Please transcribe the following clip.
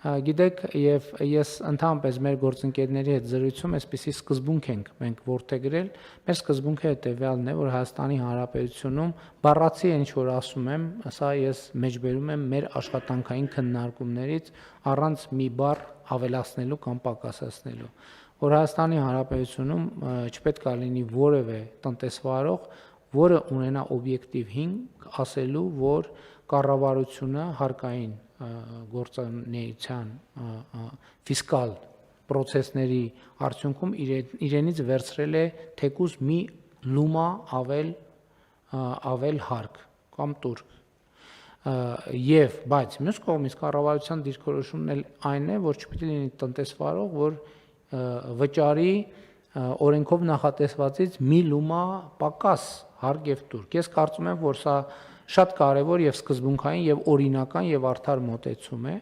Գիտեք, եւ ես ընդհանրապես մեր գործընկերների հետ զրույցում այսպեսի սկզբունք ենք մենք որդեգրել, մեր սկզբունքը հետեւյալն է, որ Հայաստանի Հանրապետությունում բառացի ինչ որ ասում եմ, սա ես մեջբերում եմ մեր աշխատանքային քննարկումներից առանց մի բառ ավելացնելու կամ պակասացնելու, որ Հայաստանի Հանրապետությունում չպետք է լինի որևէ տնտեսվարող, որը ունենա օբյեկտիվ հիմք ասելու, որ կառավարությունը հարկային գործունեության ֆիսկալ պրոցեսների արդյունքում իրենից վերցրել է թեկուզ մի լումա ավել հարկ կամ տուրք եւ բայց մյուս կողմից կառավարության դիրքորոշումն էլ այն է, որ չպետք է լինի տնտեսվարող, որ վճարի օրենքով նախատեսվածից մի լումա պակաս հարկ եւ տուրք։ Ես կարծում եմ, որ սա շատ կարևոր եւ սկզբունքային եւ օրինական եւ արդար մոտեցում է,